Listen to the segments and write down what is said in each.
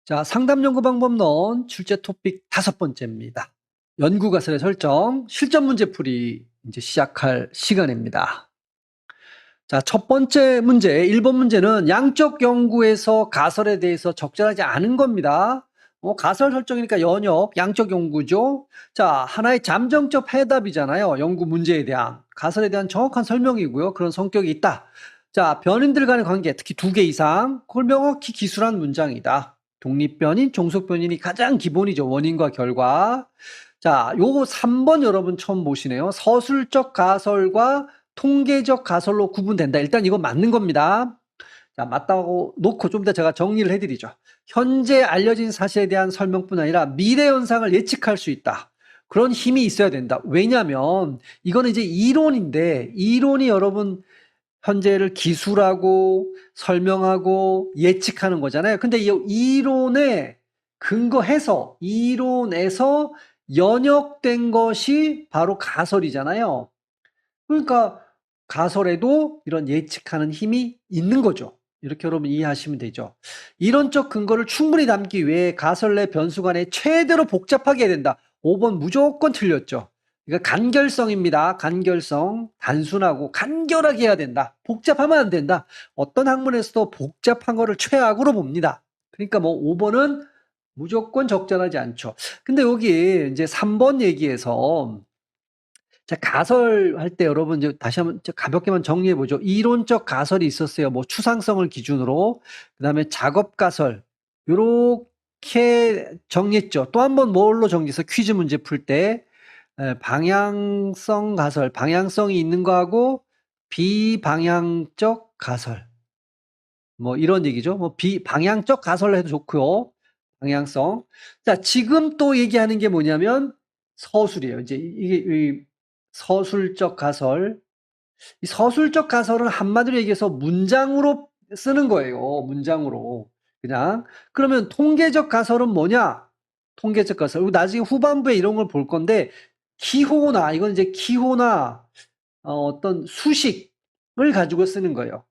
자, 상담 연구 방법론 출제 토픽 5번째입니다. 연구 가설의 설정, 실전 문제 풀이 이제 시작할 시간입니다. 자, 첫 번째 문제, 1번 문제는 양적 연구에서 가설에 대해서 적절하지 않은 겁니다. 가설 설정이니까 연역, 양적 연구죠. 자, 하나의 잠정적 해답이잖아요. 연구 문제에 대한, 가설에 대한 정확한 설명이고요. 그런 성격이 있다. 자, 변인들 간의 관계, 특히 2개 이상, 그걸 명확히 기술한 문장이다. 독립변인, 종속변인이 가장 기본이죠. 원인과 결과. 자, 요거 3번 여러분 처음 보시네요. 서술적 가설과 통계적 가설로 구분된다. 일단 이건 맞는 겁니다. 자, 맞다고 놓고 좀 더 제가 정리를 해드리죠. 현재 알려진 사실에 대한 설명뿐 아니라 미래 현상을 예측할 수 있다. 그런 힘이 있어야 된다. 왜냐하면 이거는 이제 이론인데 이론이 여러분 현재를 기술하고 설명하고 예측하는 거잖아요. 근데 이 이론에 근거해서 이론에서 연역된 것이 바로 가설이잖아요. 그러니까 가설에도 이런 예측하는 힘이 있는 거죠. 이렇게 여러분 이해하시면 되죠. 이론적 근거를 충분히 담기 위해 가설 내 변수 간에 최대로 복잡하게 해야 된다. 5번 무조건 틀렸죠. 이거 간결성입니다. 간결성. 단순하고 간결하게 해야 된다. 복잡하면 안 된다. 어떤 학문에서도 복잡한 거를 최악으로 봅니다. 그러니까 뭐 5번은 무조건 적절하지 않죠. 근데 여기 이제 3번 얘기에서 자, 가설할 때 여러분 이제 다시 한번 가볍게만 정리해 보죠. 이론적 가설이 있었어요. 뭐 추상성을 기준으로. 그다음에 작업 가설. 요렇게 정리했죠. 또 한 번 뭘로 정리해서 퀴즈 문제 풀 때 방향성 가설, 방향성이 있는 거하고 비방향적 가설. 뭐 이런 얘기죠. 뭐 비방향적 가설로 해도 좋고요. 방향성. 자, 지금 또 얘기하는 게 뭐냐면 서술이에요. 이제 이게 서술적 가설. 이 서술적 가설은 한마디로 얘기해서 문장으로 쓰는 거예요. 문장으로. 그냥. 그러면 통계적 가설은 뭐냐? 통계적 가설. 그리고 나중에 후반부에 이런 걸 볼 건데 기호나 이건 이제 기호나 어떤 수식을 가지고 쓰는 거예요.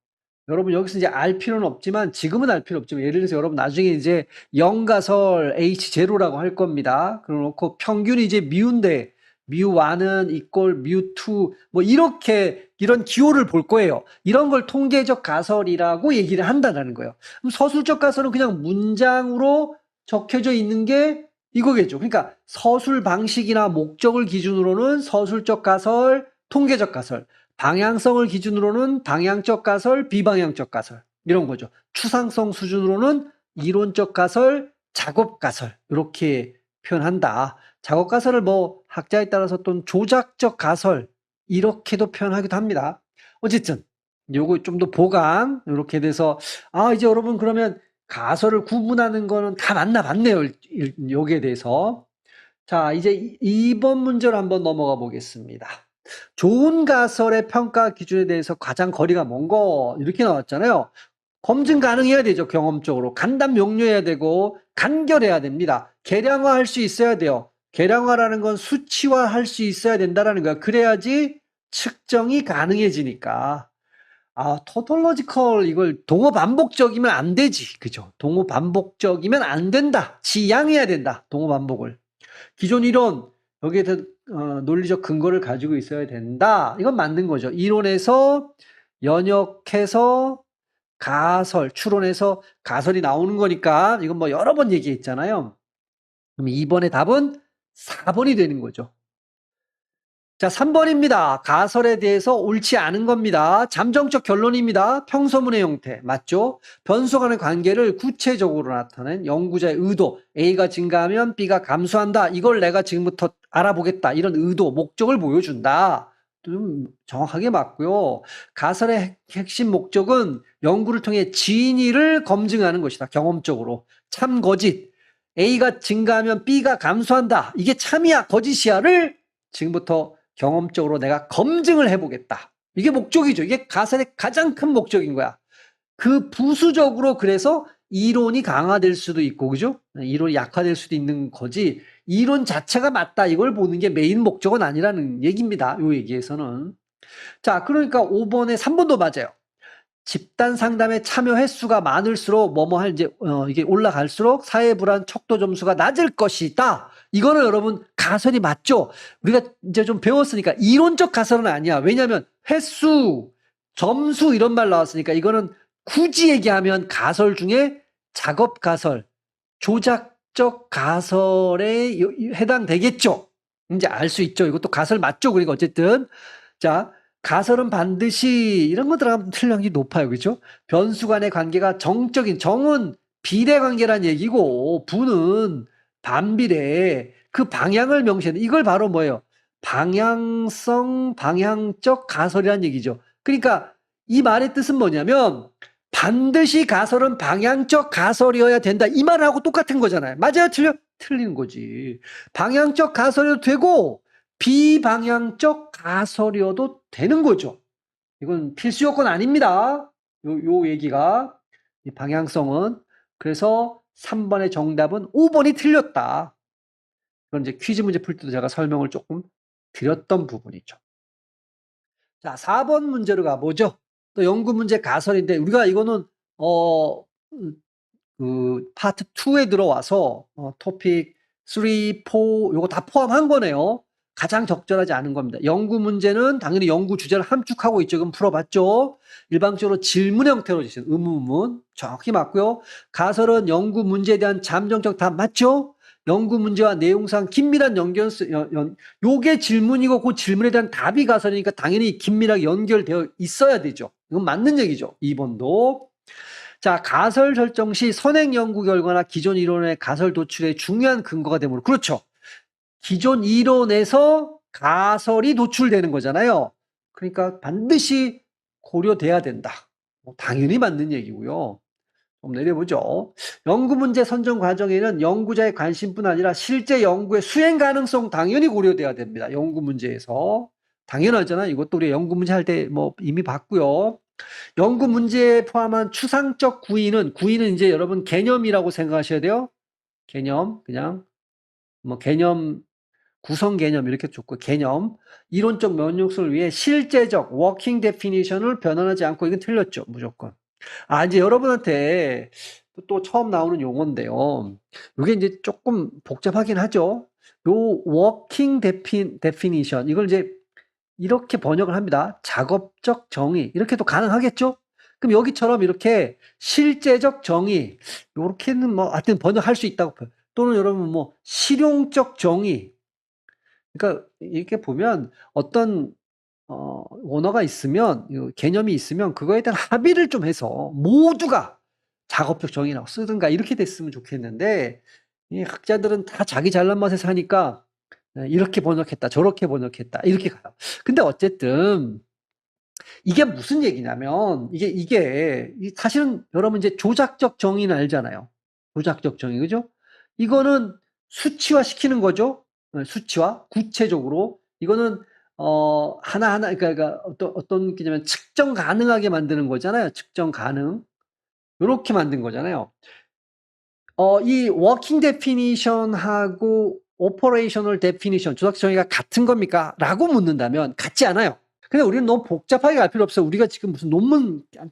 여러분 여기서 이제 알 필요는 없지만 지금은 알 필요 없지만 예를 들어서 여러분 나중에 이제 영가설 H0라고 할 겁니다. 그러놓고 평균이 이제 미우인데 미우1은 이꼴 미우2 뭐 이렇게 이런 기호를 볼 거예요. 이런 걸 통계적 가설이라고 얘기를 한다는 거예요. 그럼 서술적 가설은 그냥 문장으로 적혀져 있는 게 이거겠죠. 그러니까 서술 방식이나 목적을 기준으로는 서술적 가설, 통계적 가설. 방향성을 기준으로는 방향적 가설, 비방향적 가설 이런 거죠. 추상성 수준으로는 이론적 가설, 작업 가설 이렇게 표현한다. 작업 가설을 뭐 학자에 따라서 또는 조작적 가설 이렇게도 표현하기도 합니다. 어쨌든 요거 좀 더 보강 이렇게 돼서 이제 여러분 그러면 가설을 구분하는 거는 다 맞네요. 여기에 대해서. 자, 이제 2번 문제로 한번 넘어가 보겠습니다. 좋은 가설의 평가 기준에 대해서 가장 거리가 먼 거 이렇게 나왔잖아요. 검증 가능해야 되죠. 경험적으로. 간단 명료해야 되고 간결해야 됩니다. 계량화할 수 있어야 돼요. 계량화라는 건 수치화할 수 있어야 된다는 거야. 그래야지 측정이 가능해지니까. 토톨로지컬 이걸 동어 반복적이면 안 되지. 그죠? 동어 반복적이면 안 된다. 지양해야 된다. 동어 반복을. 기존 이론 여기에 대한 논리적 근거를 가지고 있어야 된다. 이건 맞는 거죠. 이론에서 연역해서 가설, 추론해서 가설이 나오는 거니까 이건 뭐 여러 번 얘기했잖아요. 그럼 2번의 답은 4번이 되는 거죠. 자, 3번입니다. 가설에 대해서 옳지 않은 겁니다. 잠정적 결론입니다. 평서문의 형태. 맞죠? 변수 간의 관계를 구체적으로 나타낸 연구자의 의도. A가 증가하면 B가 감소한다. 이걸 내가 지금부터 알아보겠다. 이런 의도, 목적을 보여준다. 좀 정확하게 맞고요. 가설의 핵심 목적은 연구를 통해 진위를 검증하는 것이다. 경험적으로. 참 거짓. A가 증가하면 B가 감소한다. 이게 참이야, 거짓이야를 지금부터 경험적으로 내가 검증을 해보겠다. 이게 목적이죠. 이게 가설의 가장 큰 목적인 거야. 그 부수적으로 그래서 이론이 강화될 수도 있고, 그죠? 이론이 약화될 수도 있는 거지. 이론 자체가 맞다. 이걸 보는 게 메인 목적은 아니라는 얘기입니다. 이 얘기에서는. 자, 그러니까 5번에 3번도 맞아요. 집단 상담에 참여 횟수가 많을수록 뭐뭐 할 이제 이게 올라갈수록 사회 불안 척도 점수가 낮을 것이다. 이거는 여러분 가설이 맞죠? 우리가 이제 좀 배웠으니까 이론적 가설은 아니야. 왜냐하면 횟수, 점수 이런 말 나왔으니까 이거는 굳이 얘기하면 가설 중에 작업 가설, 조작적 가설에 해당되겠죠. 이제 알 수 있죠. 이것도 가설 맞죠? 그러니까 어쨌든 자. 가설은 반드시 이런 거 들어가면 틀릴 확률이 높아요. 그죠? 변수 간의 관계가 정적인, 정은 비례 관계란 얘기고 부는 반비례, 그 방향을 명시하는 이걸 바로 뭐예요? 방향성, 방향적 가설이란 얘기죠. 그러니까 이 말의 뜻은 뭐냐면 반드시 가설은 방향적 가설이어야 된다. 이 말하고 똑같은 거잖아요. 맞아요? 틀려? 틀리는 거지. 방향적 가설이어도 되고 비방향적 가설이어도 되는 거죠. 이건 필수 요건 아닙니다. 요 얘기가. 이 방향성은. 그래서 3번의 정답은 5번이 틀렸다. 이건 이제 퀴즈 문제 풀 때도 제가 설명을 조금 드렸던 부분이죠. 자, 4번 문제로 가보죠. 또 연구 문제 가설인데 우리가 이거는 그 파트 2에 들어와서 토픽 3, 4 요거 다 포함한 거네요. 가장 적절하지 않은 겁니다. 연구 문제는 당연히 연구 주제를 함축하고 있죠. 그럼 풀어봤죠. 일방적으로 질문 형태로 주신 의문문 정확히 맞고요. 가설은 연구 문제에 대한 잠정적 답 맞죠? 연구 문제와 내용상 긴밀한 요게 질문이고 그 질문에 대한 답이 가설이니까 당연히 긴밀하게 연결되어 있어야 되죠. 이건 맞는 얘기죠. 2번도. 자, 가설 설정 시 선행 연구 결과나 기존 이론의 가설 도출에 중요한 근거가 되므로 그렇죠. 기존 이론에서 가설이 도출되는 거잖아요. 그러니까 반드시 고려돼야 된다. 당연히 맞는 얘기고요. 좀 내려보죠. 연구 문제 선정 과정에는 연구자의 관심뿐 아니라 실제 연구의 수행 가능성 당연히 고려돼야 됩니다. 연구 문제에서. 당연하잖아요. 이것도 우리 연구 문제 할 때 뭐 이미 봤고요. 연구 문제에 포함한 추상적 구인은 이제 여러분 개념이라고 생각하셔야 돼요. 개념, 그냥 뭐 개념, 구성 개념 이렇게 좋고 개념, 이론적 면역성을 위해 실제적 워킹 데피니션을 변환하지 않고 이건 틀렸죠. 무조건. 이제 여러분한테 또 처음 나오는 용어인데요. 이게 이제 조금 복잡하긴 하죠. 요 워킹 데피니션 이걸 이제 이렇게 번역을 합니다. 작업적 정의 이렇게도 가능하겠죠? 그럼 여기처럼 이렇게 실제적 정의 요렇게는 뭐 하여튼 번역할 수 있다고 봐요. 또는 여러분 뭐 실용적 정의 그러니까 이렇게 보면 어떤 원어가 있으면 개념이 있으면 그거에 대한 합의를 좀 해서 모두가 작업적 정의라고 쓰든가 이렇게 됐으면 좋겠는데 이 학자들은 다 자기 잘난 맛에 사니까 이렇게 번역했다 저렇게 번역했다 이렇게 가요. 근데 어쨌든 이게 무슨 얘기냐면 이게 사실은 여러분 이제 조작적 정의는 알잖아요. 조작적 정의 그죠? 이거는 수치화시키는 거죠. 수치화 구체적으로 이거는 하나하나 그러니까 어떤 게냐면 측정 가능하게 만드는 거잖아요. 측정 가능. 요렇게 만든 거잖아요. 이 워킹 데피니션하고 오퍼레이셔널 데피니션 조작적 정의가 같은 겁니까? 라고 묻는다면 같지 않아요. 근데 우리는 너무 복잡하게 갈 필요 없어요. 우리가 지금 무슨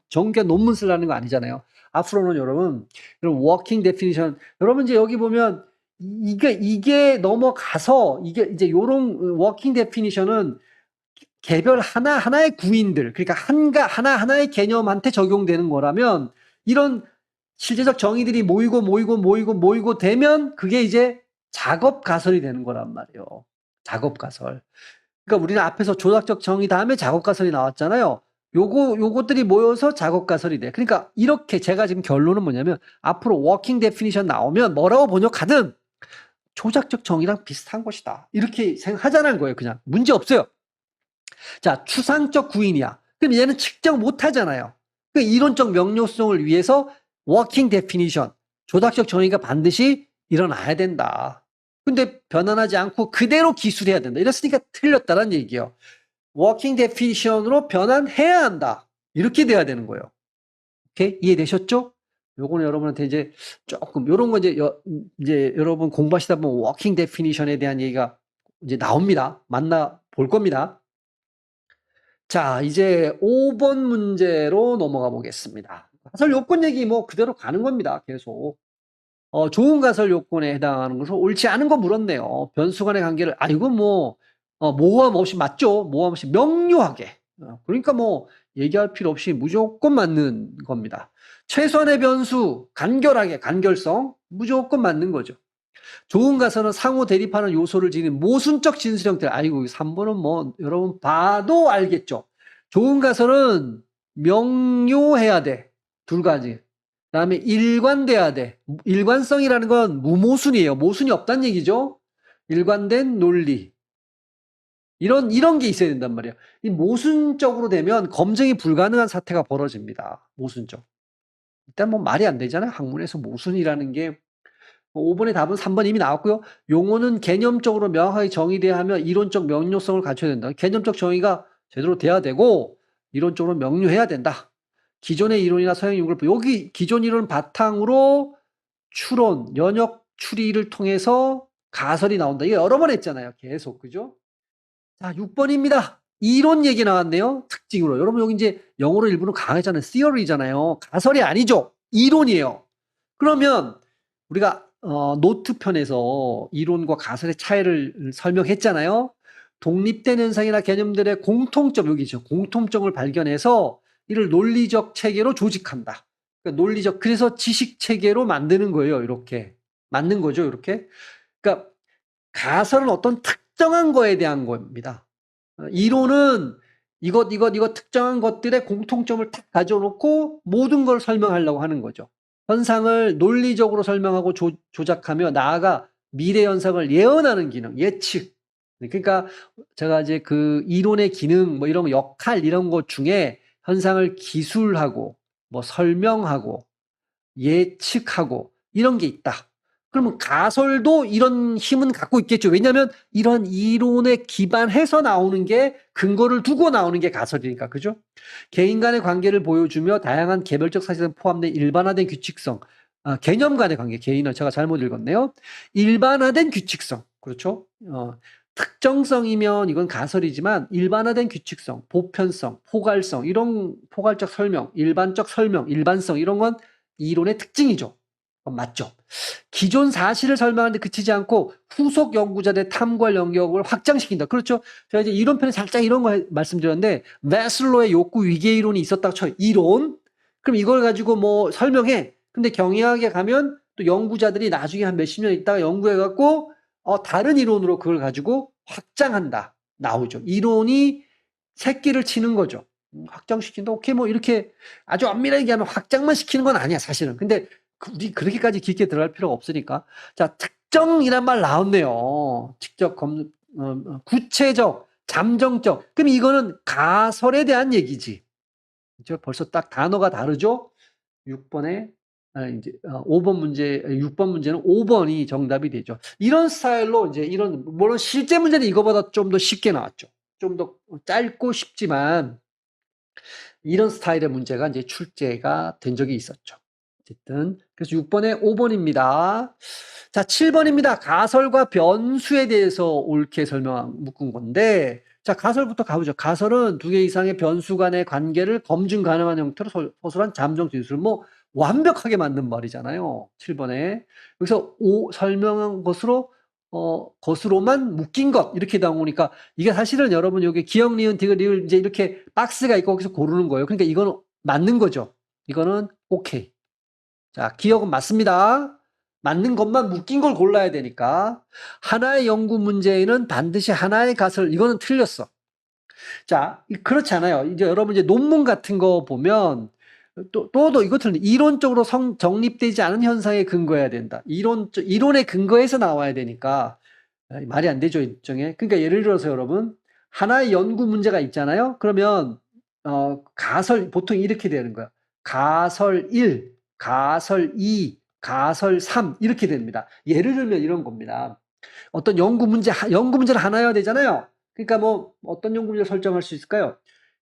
정규 논문 쓰려는 거 아니잖아요. 앞으로는 여러분, 이런 워킹 데피니션, 여러분 이제 여기 보면 이게 넘어가서 이게 이제 요런 워킹 데피니션은 개별 하나하나의 구인들, 그러니까 하나하나의 개념한테 적용되는 거라면 이런 실제적 정의들이 모이고 되면 그게 이제 작업 가설이 되는 거란 말이에요. 작업 가설. 그러니까 우리는 앞에서 조작적 정의 다음에 작업 가설이 나왔잖아요. 요것들이 모여서 작업 가설이 돼. 그러니까 이렇게 제가 지금 결론은 뭐냐면 앞으로 워킹 데피니션 나오면 뭐라고 번역하든 조작적 정의랑 비슷한 것이다. 이렇게 생각하자는 거예요. 그냥 문제 없어요. 자, 추상적 구인이야. 그럼 얘는 측정 못 하잖아요. 그 이론적 명료성을 위해서 워킹 데피니션, 조작적 정의가 반드시 일어나야 된다. 근데 변환하지 않고 그대로 기술해야 된다. 이랬으니까 틀렸다는 얘기예요. 워킹 데피니션으로 변환해야 한다. 이렇게 돼야 되는 거예요. 오케이? 이해되셨죠? 요거는 여러분한테 이제 조금 요런 거 이제 여러분 공부하시다 보면 워킹 데피니션에 대한 얘기가 이제 나옵니다. 만나 볼 겁니다. 자, 이제 5번 문제로 넘어가 보겠습니다. 가설 요건 얘기 뭐 그대로 가는 겁니다. 계속. 좋은 가설 요건에 해당하는 것을 옳지 않은 거 물었네요. 변수 간의 관계를, 이건 뭐, 모호함 없이 맞죠? 모호함 없이 명료하게. 그러니까 뭐, 얘기할 필요 없이 무조건 맞는 겁니다. 최소한의 변수, 간결하게, 간결성, 무조건 맞는 거죠. 좋은 가설은 상호 대립하는 요소를 지닌 모순적 진술 형태. 아이고, 3번은 뭐, 여러분 봐도 알겠죠? 좋은 가설은 명료해야 돼. 두 가지. 그다음에 일관돼야 돼. 일관성이라는 건 무모순이에요. 모순이 없다는 얘기죠. 일관된 논리. 이런 게 있어야 된단 말이에요. 이 모순적으로 되면 검증이 불가능한 사태가 벌어집니다. 모순적. 일단 뭐 말이 안 되잖아요. 학문에서 모순이라는 게. 5번의 답은 3번 이미 나왔고요. 용어는 개념적으로 명확하게 정의돼야 하며 이론적 명료성을 갖춰야 된다. 개념적 정의가 제대로 돼야 되고 이론적으로 명료해야 된다. 기존의 이론이나 서양 연구를 여기 기존 이론 바탕으로 추론, 연역 추리를 통해서 가설이 나온다. 이거 여러 번 했잖아요. 계속. 그죠? 자, 6번입니다. 이론 얘기 나왔네요. 특징으로. 여러분 여기 이제 영어로 일부는 강하잖아요. theory잖아요. 가설이 아니죠. 이론이에요. 그러면 우리가 노트편에서 이론과 가설의 차이를 설명했잖아요. 독립된 현상이나 개념들의 공통점, 여기죠. 공통점을 발견해서 이를 논리적 체계로 조직한다. 그러니까 논리적, 그래서 지식 체계로 만드는 거예요. 이렇게. 맞는 거죠. 이렇게. 그러니까 가설은 어떤 특정한 거에 대한 겁니다. 이론은 이것 특정한 것들의 공통점을 탁 가져놓고 모든 걸 설명하려고 하는 거죠. 현상을 논리적으로 설명하고 조작하며 나아가 미래 현상을 예언하는 기능, 예측. 그러니까 제가 이제 그 이론의 기능, 뭐 이런 역할 이런 것 중에 현상을 기술하고 뭐 설명하고 예측하고 이런 게 있다. 그러면 가설도 이런 힘은 갖고 있겠죠. 왜냐하면 이런 이론에 기반해서 나오는 게 근거를 두고 나오는 게 가설이니까. 그죠? 개인 간의 관계를 보여주며 다양한 개별적 사실에 포함된 일반화된 규칙성. 개념 간의 관계. 개인은 제가 잘못 읽었네요. 일반화된 규칙성. 그렇죠? 특정성이면 이건 가설이지만 일반화된 규칙성, 보편성, 포괄성, 이런 포괄적 설명, 일반적 설명, 일반성 이런 건 이론의 특징이죠. 맞죠? 기존 사실을 설명하는데 그치지 않고 후속 연구자들의 탐구할 영역을 확장시킨다. 그렇죠? 제가 이제 이론편에 살짝 이런 거 말씀드렸는데 마슬로의 욕구 위계 이론이 있었다고 쳐요. 이론. 그럼 이걸 가지고 뭐 설명해. 근데 경영학에 가면 또 연구자들이 나중에 한 몇십 년 있다가 연구해갖고 다른 이론으로 그걸 가지고 확장한다. 나오죠. 이론이 새끼를 치는 거죠. 확장시킨다. 오케이, 뭐 이렇게 아주 엄밀하게 얘기하면 확장만 시키는 건 아니야, 사실은. 근데 우리 그렇게까지 깊게 들어갈 필요가 없으니까. 자, 특정이란 말 나왔네요. 직접 구체적, 잠정적. 그럼 이거는 가설에 대한 얘기지. 그죠? 벌써 딱 단어가 다르죠? 6번에, 이제, 5번 문제, 6번 문제는 5번이 정답이 되죠. 이런 스타일로 이제 물론 실제 문제는 이거보다 좀 더 쉽게 나왔죠. 좀 더 짧고 쉽지만, 이런 스타일의 문제가 이제 출제가 된 적이 있었죠. 어쨌든 그래서 6번에 5번입니다. 자, 7번입니다. 가설과 변수에 대해서 옳게 묶은 건데, 자, 가설부터 가보죠. 가설은 두 개 이상의 변수 간의 관계를 검증 가능한 형태로 서술한 잠정 진술. 뭐 완벽하게 맞는 말이잖아요. 7번에. 여기서 설명한 것으로만 묶인 것 이렇게 나오니까 이게 사실은 여러분 여기 기억, 니은, 디귿, 리을 이제 이렇게 박스가 있고 거기서 고르는 거예요. 그러니까 이거는 맞는 거죠. 이거는 오케이. 자, 기억은 맞습니다. 맞는 것만 묶인 걸 골라야 되니까. 하나의 연구 문제에는 반드시 하나의 가설, 이거는 틀렸어. 자, 그렇지 않아요. 이제 여러분 이제 논문 같은 거 보면 또 이거 틀린 이론적으로 정립되지 않은 현상에 근거해야 된다. 이론에 근거해서 나와야 되니까 말이 안 되죠, 일종의. 그러니까 예를 들어서 여러분 하나의 연구 문제가 있잖아요. 그러면 가설 보통 이렇게 되는 거야. 가설 1, 가설 2, 가설 3 이렇게 됩니다. 예를 들면 이런 겁니다. 어떤 연구 문제는 하나여야 되잖아요. 그러니까 뭐 어떤 연구 문제를 설정할 수 있을까요?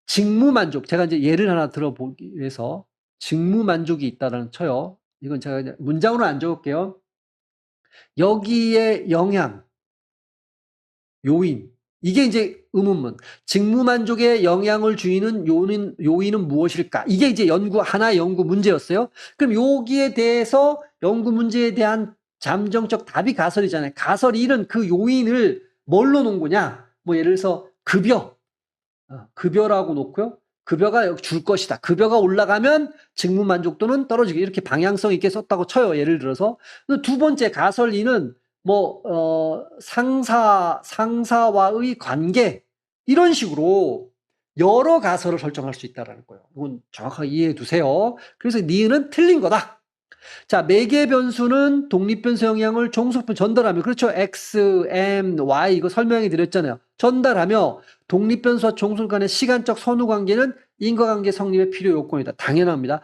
직무만족. 제가 이제 예를 하나 들어보기 위해서 직무만족이 있다라는 쳐요. 이건 제가 이제 문장으로 안 적을게요. 여기에 영향, 요인, 이게 이제 의문문. 직무만족에 영향을 주는 요인은 무엇일까? 이게 이제 하나의 연구 문제였어요. 그럼 여기에 대해서 연구 문제에 대한 잠정적 답이 가설이잖아요. 가설 1은 그 요인을 뭘로 놓은 거냐? 뭐 예를 들어서 급여라고 놓고요. 급여가 줄 것이다. 급여가 올라가면 직무 만족도는 떨어지게 이렇게 방향성 있게 썼다고 쳐요. 예를 들어서. 두 번째 가설 2는 상사와의 관계 이런 식으로 여러 가설을 설정할 수 있다는 거예요. 이건 정확하게 이해해 두세요. 그래서 니은은 틀린 거다. 자, 매개 변수는 독립변수 영향을 종속변 전달하며, 그렇죠? X, M, Y 이거 설명해 드렸잖아요. 전달하며 독립변수와 종속 간의 시간적 선후 관계는 인과관계 성립의 필요 요건이다. 당연합니다.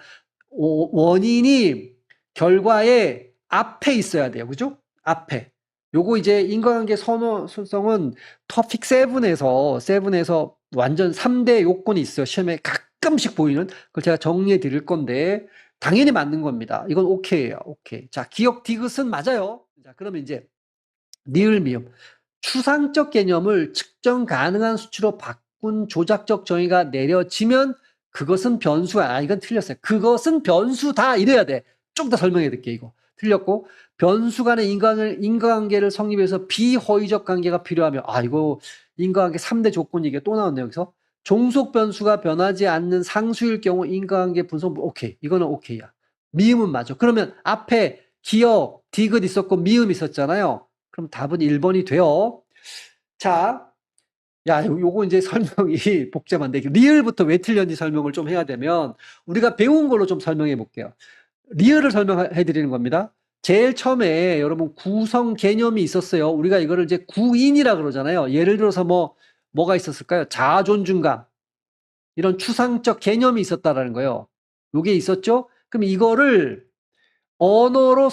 원인이 결과의 앞에 있어야 돼요. 그죠? 앞에. 요거 이제 인과관계 선호성은 토픽 7에서 완전 3대 요건이 있어요. 시험에 가끔씩 보이는. 그걸 제가 정리해 드릴 건데, 당연히 맞는 겁니다. 이건 오케이예요. 오케이. 자, 기억 디귿은 맞아요. 자, 그러면 이제 니을 미음. 추상적 개념을 측정 가능한 수치로 바꾼 조작적 정의가 내려지면 그것은 변수야. 이건 틀렸어요. 그것은 변수다. 이래야 돼. 좀 더 설명해 드릴게 이거. 틀렸고, 변수 간의 인과관계를 성립해서 비허위적 관계가 필요하며, 이거 인과관계 3대 조건이 이게 또 나왔네요. 여기서. 종속 변수가 변하지 않는 상수일 경우 인과관계 분석, 오케이. 이거는 오케이야. 미음은 맞아. 그러면 앞에 기억, 디귿 있었고 미음 있었잖아요. 그럼 답은 1번이 돼요. 자, 요거 이제 설명이 복잡한데, 리을부터 왜 틀렸는지 설명을 좀 해야 되면, 우리가 배운 걸로 좀 설명해 볼게요. 리을을 설명해 드리는 겁니다. 제일 처음에 여러분 구성 개념이 있었어요. 우리가 이거를 이제 구인이라 그러잖아요. 예를 들어서 뭐가 있었을까요? 자존중감. 이런 추상적 개념이 있었다라는 거예요. 요게 있었죠? 그럼 이거를 언어로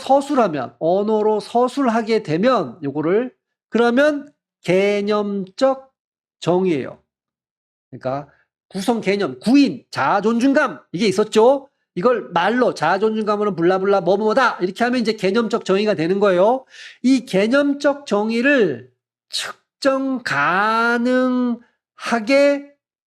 서술하게 되면 요거를 그러면 개념적 정의예요. 그러니까 구성 개념, 구인, 자존중감 이게 있었죠? 이걸 말로 자존중감으로 블라블라 뭐뭐다 이렇게 하면 이제 개념적 정의가 되는 거예요. 이 개념적 정의를 측정 가능하게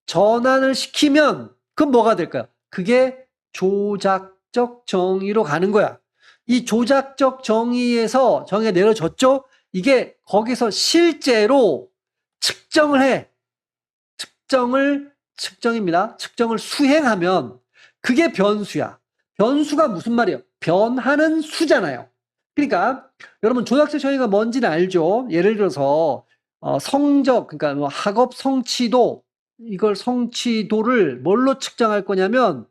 전환을 시키면 그건 뭐가 될까요? 그게 조작적 정의로 가는 거야. 이 조작적 정의에서 정의가 내려졌죠? 이게 거기서 실제로 측정을 해. 측정입니다. 측정을 수행하면 그게 변수야. 변수가 무슨 말이에요? 변하는 수잖아요. 그러니까 여러분 조작적 정의가 뭔지는 알죠? 예를 들어서 성적, 그러니까 뭐 학업 성취도, 이걸 성취도를 뭘로 측정할 거냐면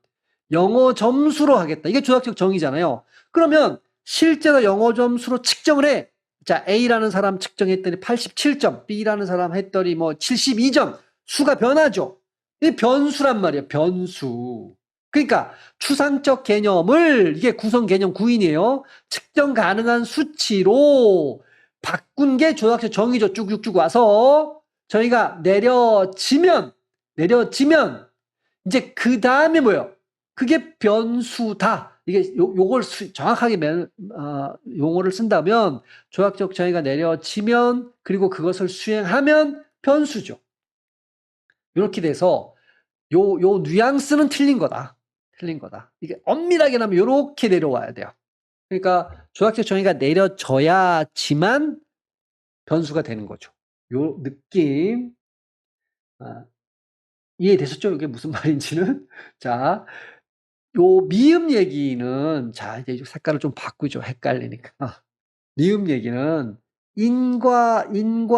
영어 점수로 하겠다. 이게 조작적 정의잖아요. 그러면 실제로 영어 점수로 측정을 해. 자, A라는 사람 측정했더니 87점, B라는 사람 했더니 뭐 72점. 수가 변하죠. 이 변수란 말이에요. 변수. 그러니까 추상적 개념을 이게 구성 개념 구인이에요. 측정 가능한 수치로 바꾼 게 조작적 정의죠. 쭉쭉쭉 와서 저희가 내려지면 이제 그 다음에 뭐예요? 그게 변수다. 이게 요걸 정확하게 용어를 쓴다면 조작적 정의가 내려지면 그리고 그것을 수행하면 변수죠. 이렇게 돼서 요 뉘앙스는 틀린 거다. 틀린 거다. 이게 엄밀하게 나면 이렇게 내려와야 돼요. 그러니까 조작적 정의가 내려져야지만 변수가 되는 거죠. 요 느낌 이해되셨죠? 이게 무슨 말인지는? 자, 요 미음 얘기는 자 이제 색깔을 좀 바꾸죠. 헷갈리니까. 미음 얘기는 인과관계의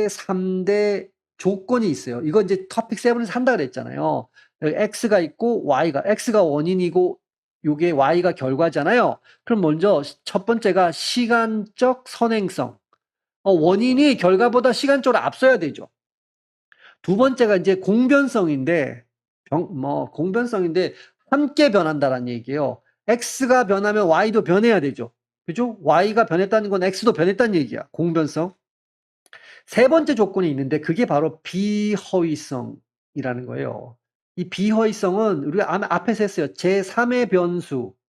3대 조건이 있어요. 이거 이제 토픽 7에서 한다 그랬잖아요. X가 있고 X가 원인이고 요게 Y가 결과잖아요. 그럼 먼저 첫 번째가 시간적 선행성. 원인이 결과보다 시간적으로 앞서야 되죠. 두 번째가 이제 공변성인데 공변성인데 함께 변한다라는 얘기예요. X가 변하면 Y도 변해야 되죠. 그죠? Y가 변했다는 건 X도 변했다는 얘기야. 공변성. 세 번째 조건이 있는데 그게 바로 비허위성이라는 거예요. 이 비허위성은 우리가 앞에서 했어요. 제3의 변수를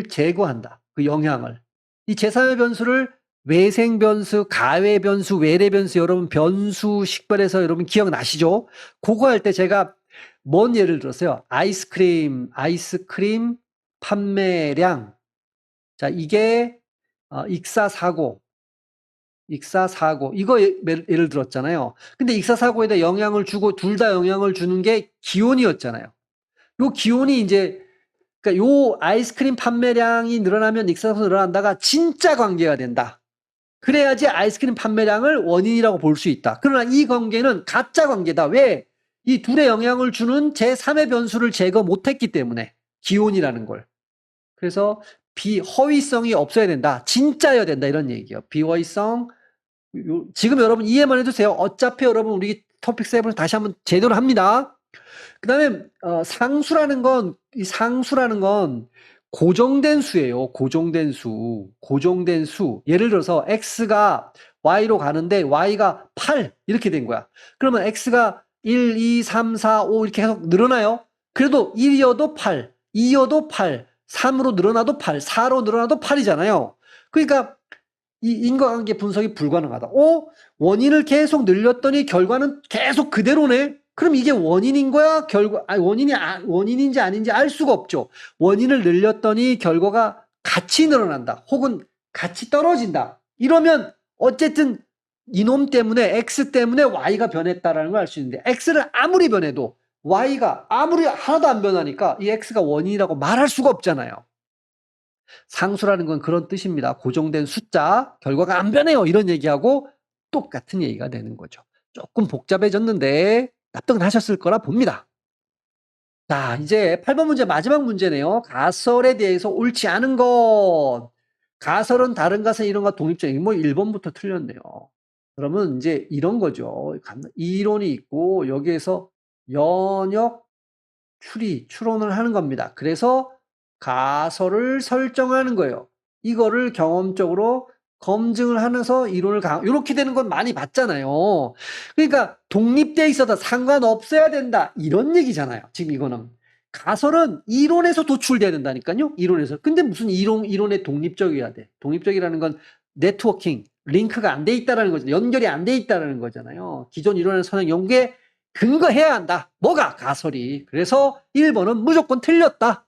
제거한다. 그 영향을. 이 제3의 변수를 외생 변수, 가외 변수, 외래 변수, 여러분 변수 식별해서 여러분 기억나시죠? 그거 할 때 제가 뭔 예를 들었어요? 아이스크림 판매량. 자, 이게 익사사고 이거 예를 들었잖아요. 근데 익사사고에다 영향을 주고 둘 다 영향을 주는 게 기온이었잖아요. 요 기온이 이제 그러니까 요 아이스크림 판매량이 늘어나면 익사사고가 늘어난다가 진짜 관계가 된다. 그래야지 아이스크림 판매량을 원인이라고 볼 수 있다. 그러나 이 관계는 가짜 관계다. 왜? 이 둘의 영향을 주는 제3의 변수를 제거 못했기 때문에 기온이라는 걸. 그래서 비허위성이 없어야 된다. 진짜여야 된다. 이런 얘기예요. 비허위성. 지금 여러분 이해만 해두세요. 어차피 여러분 우리 토픽 7을 다시 한번 제대로 합니다. 그 다음에 상수라는 건 고정된 수예요. 고정된 수. 예를 들어서 x가 y로 가는데 y가 8 이렇게 된 거야. 그러면 x가 1, 2, 3, 4, 5 이렇게 계속 늘어나요. 그래도 1이어도 8, 2여도 8, 3으로 늘어나도 8, 4로 늘어나도 8이잖아요. 그러니까 이 인과관계 분석이 불가능하다. 원인을 계속 늘렸더니 결과는 계속 그대로네. 그럼 이게 원인인 거야? 원인인지 아닌지 알 수가 없죠. 원인을 늘렸더니 결과가 같이 늘어난다. 혹은 같이 떨어진다. 이러면 어쨌든 이놈 때문에 x 때문에 y가 변했다라는 걸 알 수 있는데 x를 아무리 변해도 y가 아무리 하나도 안 변하니까 이 x가 원인이라고 말할 수가 없잖아요. 상수라는 건 그런 뜻입니다. 고정된 숫자, 결과가 안 변해요. 이런 얘기하고 똑같은 얘기가 되는 거죠. 조금 복잡해졌는데 납득은 하셨을 거라 봅니다. 자, 이제 8번 문제 마지막 문제네요. 가설에 대해서 옳지 않은 것. 가설은 다른 가설 이론과 독립적인 뭐 1번부터 틀렸네요. 그러면 이제 이런 거죠. 이론이 있고 여기에서 연역 추론을 하는 겁니다. 그래서 가설을 설정하는 거예요. 이거를 경험적으로 검증을 하면서 이론을 이렇게 되는 건 많이 봤잖아요. 그러니까 독립돼 있어도 상관없어야 된다. 이런 얘기잖아요. 지금 이거는. 가설은 이론에서 도출돼야 된다니까요. 이론에서. 근데 무슨 이론에 독립적이어야 돼. 독립적이라는 건 네트워킹, 링크가 안 돼 있다라는 거죠. 연결이 안 돼 있다라는 거잖아요. 기존 이론의 선행 연구에 근거해야 한다. 뭐가? 가설이. 그래서 1번은 무조건 틀렸다.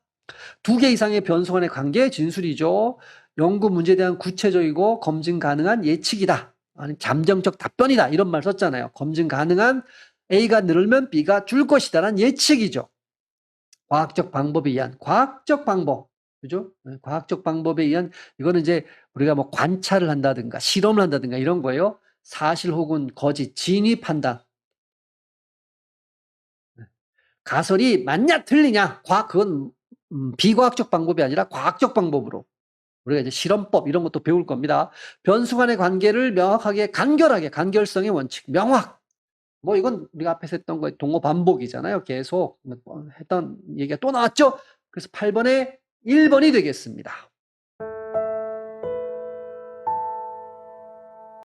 2개 이상의 변수 간의 관계 진술이죠. 연구 문제에 대한 구체적이고 검증 가능한 예측이다. 아니 잠정적 답변이다. 이런 말 썼잖아요. 검증 가능한 A가 늘면 B가 줄 것이다라는 예측이죠. 과학적 방법에 의한 과학적 방법. 그죠? 과학적 방법에 의한 이거는 이제 우리가 뭐 관찰을 한다든가 실험을 한다든가 이런 거예요. 사실 혹은 거짓, 진위 판단. 가설이 맞냐 틀리냐 그건 비과학적 방법이 아니라 과학적 방법으로 우리가 이제 실험법 이런 것도 배울 겁니다. 변수 간의 관계를 명확하게 간결하게 간결성의 원칙 명확 뭐 이건 우리가 앞에서 했던 거에 동어 반복이잖아요. 계속 했던 얘기가 또 나왔죠. 그래서 8번에 1번이 되겠습니다.